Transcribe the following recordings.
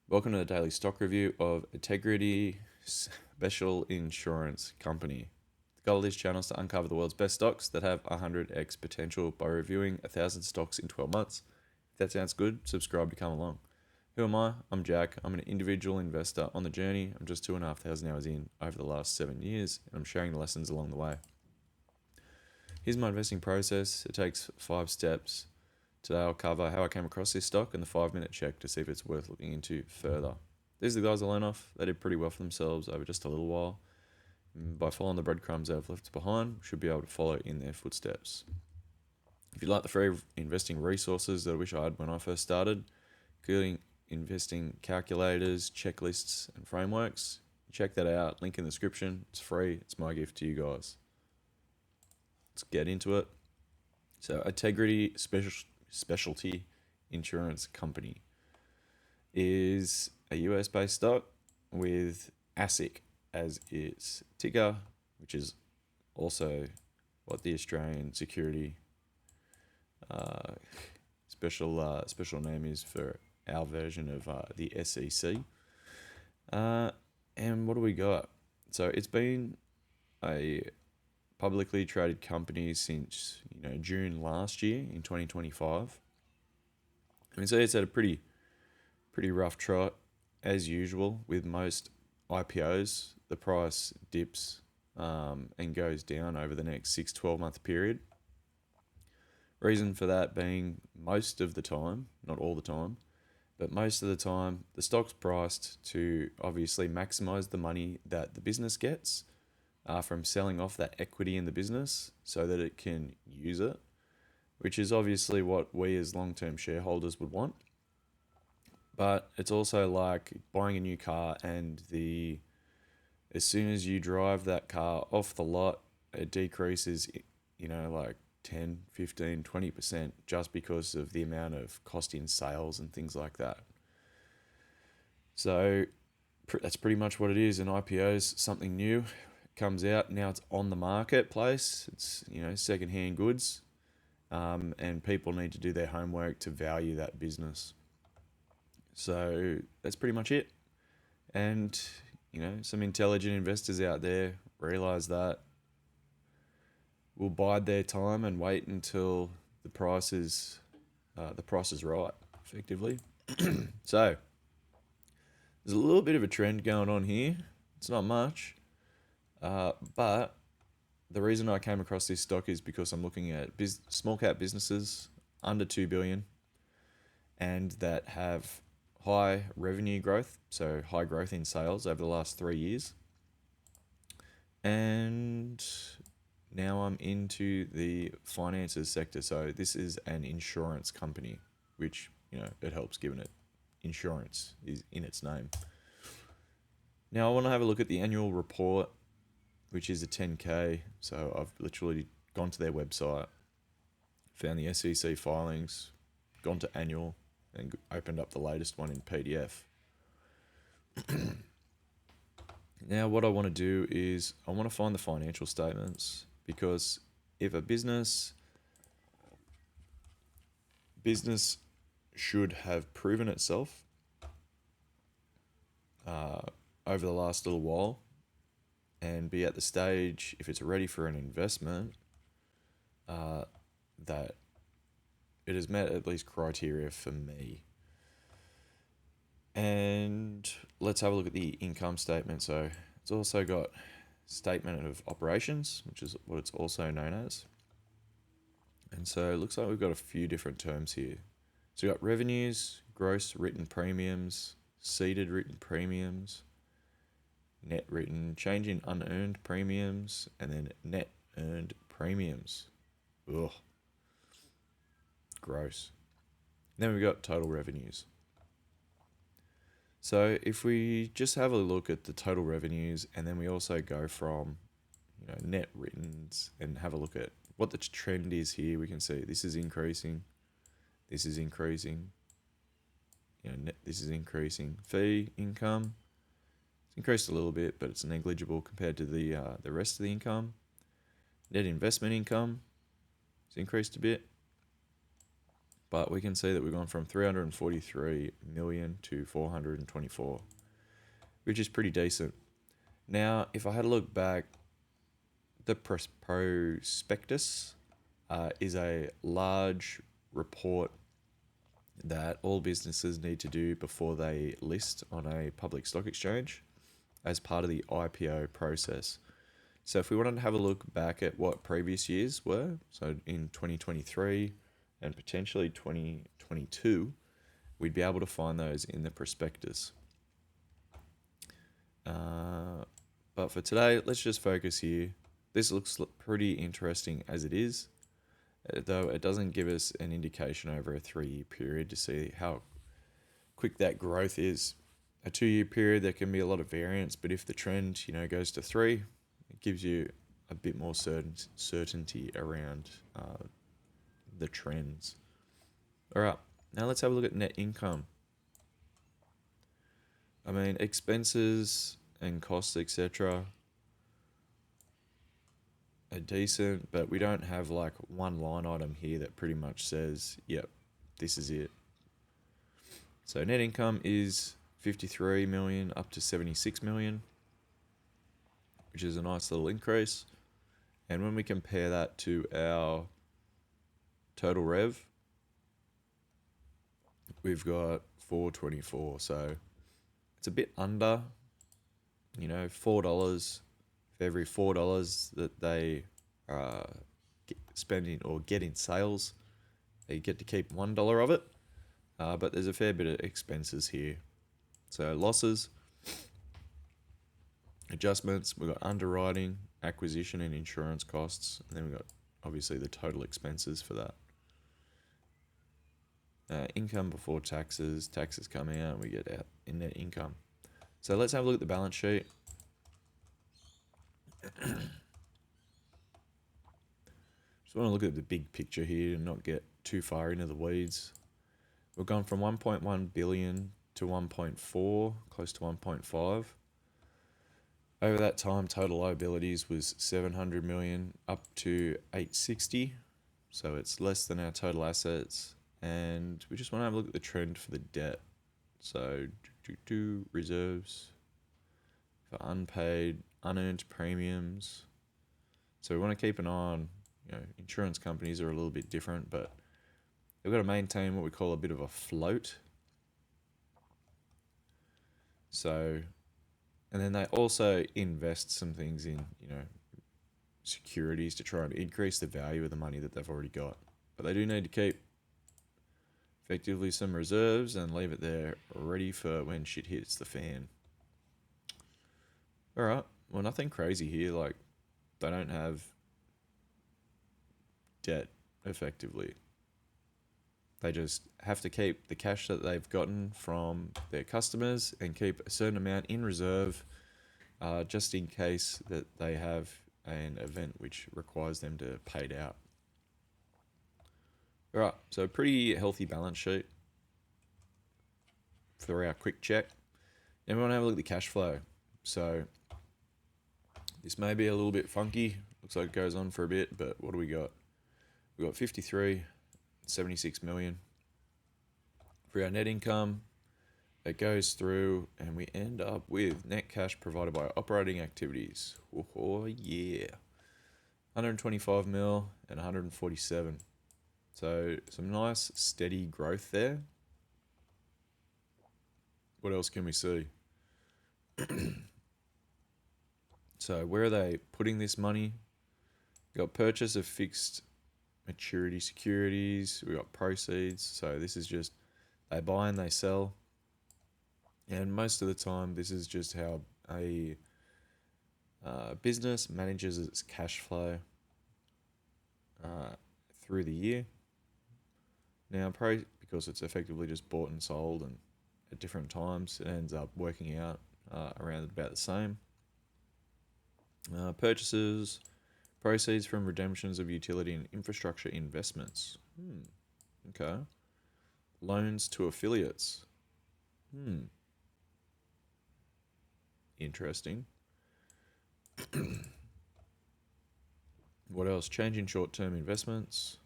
Welcome to the daily stock review of Ategrity Specialty Insurance Company. The goal of this channel is to uncover the world's best stocks that have 100x potential by reviewing 1,000 stocks in 12 months. If that sounds good, subscribe to come along. Who am I? I'm Jack. I'm an individual investor on the journey. I'm just 2,500 hours in over the last 7 years, and I'm sharing the lessons along the way. Here's my investing process. It takes 5 steps. Today I'll cover how I came across this stock and the 5-minute check to see if it's worth looking into further. These are the guys I learned off. They did pretty well for themselves over just a little while. By following the breadcrumbs they've left behind, should be able to follow in their footsteps. If you'd like the free investing resources that I wish I had when I first started, including investing calculators, checklists, and frameworks, check that out. Link in the description. It's free. It's my gift to you guys. Let's get into it. So, Ategrity Specialty Insurance Company is a US based stock with ASIC as its ticker, which is also what the Australian security special name is for our version of the SEC. And what do we got? So it's been a publicly traded company since June last year in 2025. I mean, so it's had a pretty rough trot as usual with most IPOs. The price dips and goes down over the next 6-12 month period. Reason for that being most of the time, not all the time, but most of the time, the stock's priced to obviously maximize the money that the business gets from selling off that equity in the business so that it can use it, which is obviously what we as long-term shareholders would want. But it's also like buying a new car and as soon as you drive that car off the lot, it decreases, like 10, 15, 20% just because of the amount of cost in sales and things like that. So that's pretty much what it is. An IPO is something new. Comes out, now it's on the marketplace. It's secondhand goods, and people need to do their homework to value that business. So that's pretty much it. And some intelligent investors out there realize that will bide their time and wait until the price is right, effectively. So there's a little bit of a trend going on here. It's not much. But the reason I came across this stock is because I'm looking at small cap businesses under 2 billion and that have high revenue growth, so high growth in sales over the last 3 years. And now I'm into the finances sector. So this is an insurance company, which, it helps given it insurance is in its name. Now I want to have a look at the annual report, which is a 10K. So I've literally gone to their website, found the SEC filings, gone to annual, and opened up the latest one in PDF. Now what I want to do is I want to find the financial statements, because if a business should have proven itself over the last little while, and be at the stage, if it's ready for an investment, that it has met at least criteria for me. And let's have a look at the income statement. So it's also got statement of operations, which is what it's also known as. And so it looks like we've got a few different terms here. So we've got revenues, gross written premiums, ceded written premiums, net written, change in unearned premiums, and then net earned premiums. Ugh. Gross. Then we've got total revenues. So if we just have a look at the total revenues, and then we also go from net writtens and have a look at what the trend is here, we can see this is increasing, this is increasing, this is increasing. Fee income, increased a little bit, but it's negligible compared to the rest of the income. Net investment income, it's increased a bit. But we can see that we've gone from 343 million to 424, which is pretty decent. Now, if I had a look back, the prospectus is a large report that all businesses need to do before they list on a public stock exchange as part of the IPO process. So if we wanted to have a look back at what previous years were, so in 2023 and potentially 2022, we'd be able to find those in the prospectus. But for today, let's just focus here. This looks pretty interesting as it is, though it doesn't give us an indication over a 3-year period to see how quick that growth is. A 2-year period, there can be a lot of variance, but if the trend, goes to 3, it gives you a bit more certainty around the trends. All right, now let's have a look at net income. I mean, expenses and costs, etc., are decent, but we don't have like one line item here that pretty much says, yep, this is it. So net income is 53 million up to 76 million, which is a nice little increase. And when we compare that to our total rev, we've got 424. So it's a bit under, $4 for every $4 that they spend in or get in sales. They get to keep $1 of it, but there's a fair bit of expenses here. So losses, adjustments, we've got underwriting, acquisition and insurance costs, and then we've got obviously the total expenses for that. Income before taxes come out, and we get out in net income. So let's have a look at the balance sheet. Just want to look at the big picture here and not get too far into the weeds. We've gone from 1.1 billion to 1.4, close to 1.5. Over that time, total liabilities was 700 million up to 860. So it's less than our total assets. And we just want to have a look at the trend for the debt. So reserves for unpaid, unearned premiums. So we want to keep an eye on, insurance companies are a little bit different, but they've got to maintain what we call a bit of a float. So, and then they also invest some things in, securities to try and increase the value of the money that they've already got. But they do need to keep effectively some reserves and leave it there ready for when shit hits the fan. All right. Well, nothing crazy here. Like, they don't have debt effectively. They just have to keep the cash that they've gotten from their customers and keep a certain amount in reserve just in case that they have an event which requires them to pay it out. All right, so a pretty healthy balance sheet for our quick check. Then we want to have a look at the cash flow. So this may be a little bit funky. Looks like it goes on for a bit, but what do we got? We got 53, 76 million. For our net income, it goes through and we end up with net cash provided by operating activities. Oh yeah. 125 mil and 147. So some nice steady growth there. What else can we see? So where are they putting this money? We got purchase of fixed maturity securities. We got proceeds. So this is just they buy and they sell. And most of the time, this is just how a business manages its cash flow through the year. Now, because it's effectively just bought and sold and at different times, it ends up working out around about the same. Purchases, proceeds from redemptions of utility and infrastructure investments. Okay. Loans to affiliates. Interesting. What else? Change in short-term investments.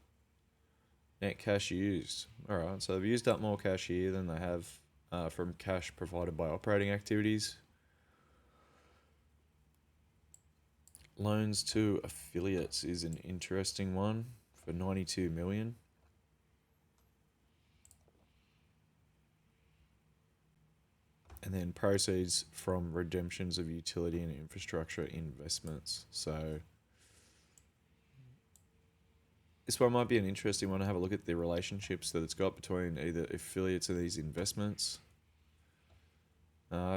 Net cash used. All right, so they've used up more cash here than they have from cash provided by operating activities. Loans to affiliates is an interesting one for 92 million. And then proceeds from redemptions of utility and infrastructure investments. So this one might be an interesting one to have a look at the relationships that it's got between either affiliates and these investments.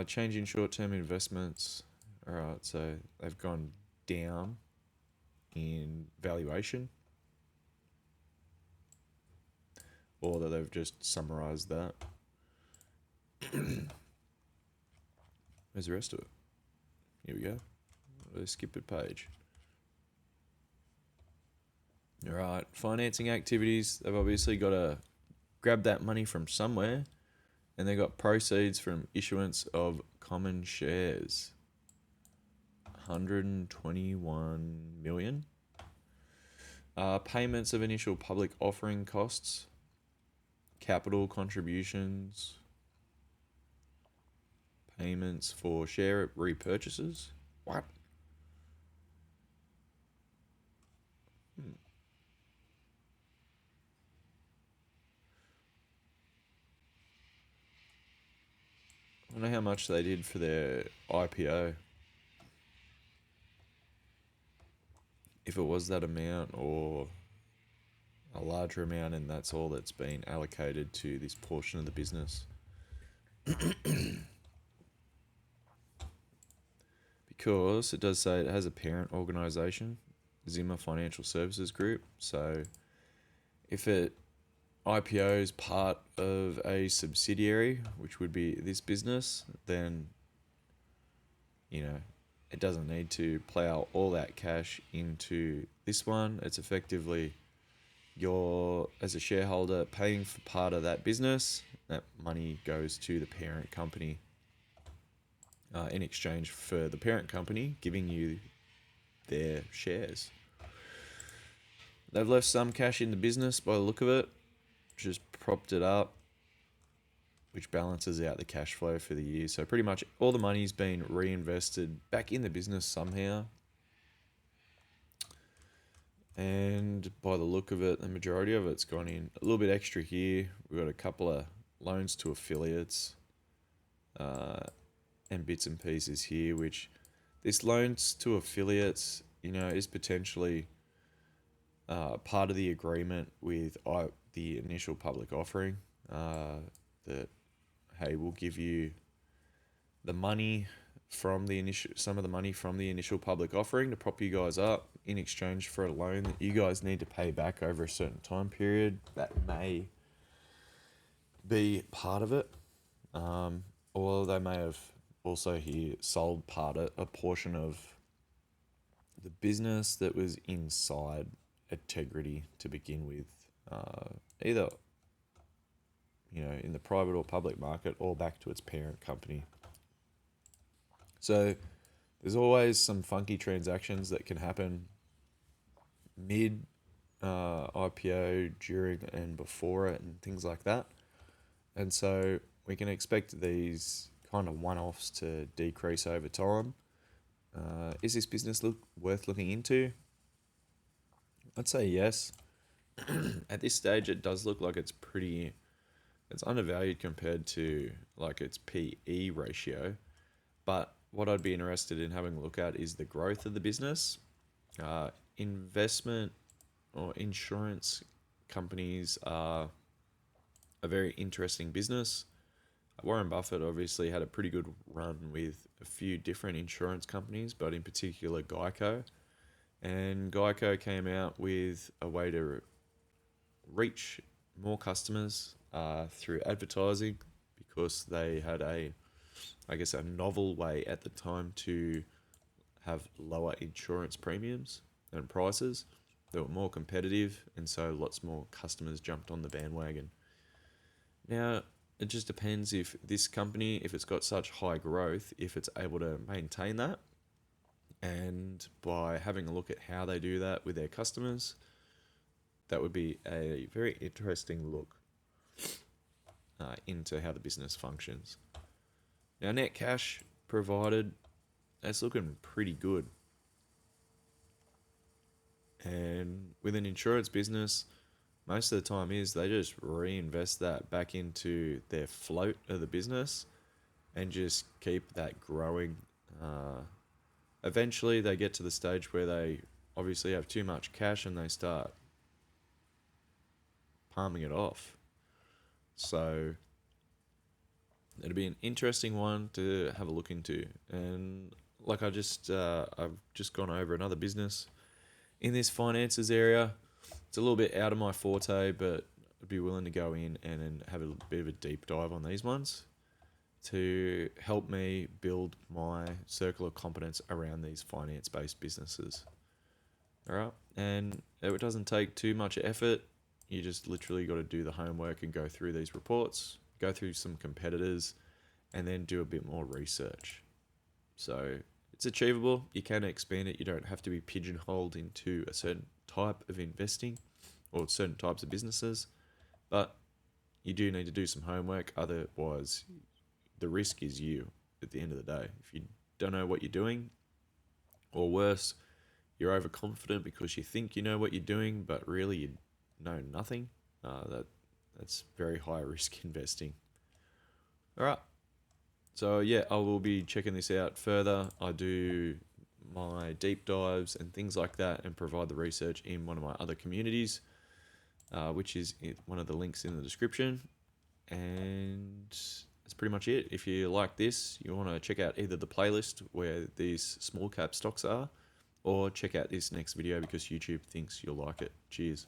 Change in short-term investments. All right, so they've gone down in valuation, or that they've just summarized that. Where's the rest of it? Here we go. Let's skip a page. All right, financing activities. They've obviously got to grab that money from somewhere, and they got proceeds from issuance of common shares. 121 million. Payments of initial public offering costs, capital contributions, payments for share repurchases. What? I don't know how much they did for their IPO. If it was that amount or a larger amount, and that's all that's been allocated to this portion of the business. Because it does say it has a parent organisation, Zimmer Financial Services Group. So if it IPOs part of a subsidiary, which would be this business, then, you know, it doesn't need to plow all that cash into this one. It's effectively you're, as a shareholder, paying for part of that business. That money goes to the parent company in exchange for the parent company giving you their shares. They've left some cash in the business by the look of it, just propped it up, which balances out the cash flow for the year. So pretty much all the money's been reinvested back in the business somehow. And by the look of it, the majority of it's gone in. A little bit extra here. We've got a couple of loans to affiliates and bits and pieces here, which this loans to affiliates, you know, is potentially part of the agreement with the initial public offering that, hey, we'll give you the money from the some of the money from the initial public offering to prop you guys up in exchange for a loan that you guys need to pay back over a certain time period. That may be part of it, or they may have also here sold a portion of the business that was inside Ategrity to begin with, either, you know, in the private or public market, or back to its parent company. So there's always some funky transactions that can happen mid IPO, during and before it, and things like that. And so we can expect these kind of one-offs to decrease over time. Is this business worth looking into? I'd say yes. At this stage, it does look like it's undervalued compared to like its PE ratio. But what I'd be interested in having a look at is the growth of the business. Investment or insurance companies are a very interesting business. Warren Buffett obviously had a pretty good run with a few different insurance companies, but in particular Geico. And Geico came out with a way to reach more customers through advertising, because they had a novel way at the time to have lower insurance premiums and prices. They were more competitive, and so lots more customers jumped on the bandwagon. Now, it just depends if this company, if it's got such high growth, if it's able to maintain that. And by having a look at how they do that with their customers, that would be a very interesting look into how the business functions. Now, net cash provided, that's looking pretty good. And with an insurance business, most of the time they just reinvest that back into their float of the business and just keep that growing. Eventually, they get to the stage where they obviously have too much cash and they start palming it off. So it'll be an interesting one to have a look into. And like I've just gone over another business in this finances area. It's a little bit out of my forte, but I'd be willing to go in and have a bit of a deep dive on these ones to help me build my circle of competence around these finance-based businesses. All right, and it doesn't take too much effort. You just literally got to do the homework and go through these reports, go through some competitors, and then do a bit more research. So it's achievable. You can expand it. You don't have to be pigeonholed into a certain type of investing or certain types of businesses, but you do need to do some homework. Otherwise, the risk is you at the end of the day. If you don't know what you're doing, or worse, you're overconfident because you think you know what you're doing, but really you know nothing. That's very high risk investing. All right. So yeah, I will be checking this out further. I do my deep dives and things like that and provide the research in one of my other communities, which is one of the links in the description. And that's pretty much it. If you like this, you want to check out either the playlist where these small cap stocks are, or check out this next video because YouTube thinks you'll like it. Cheers.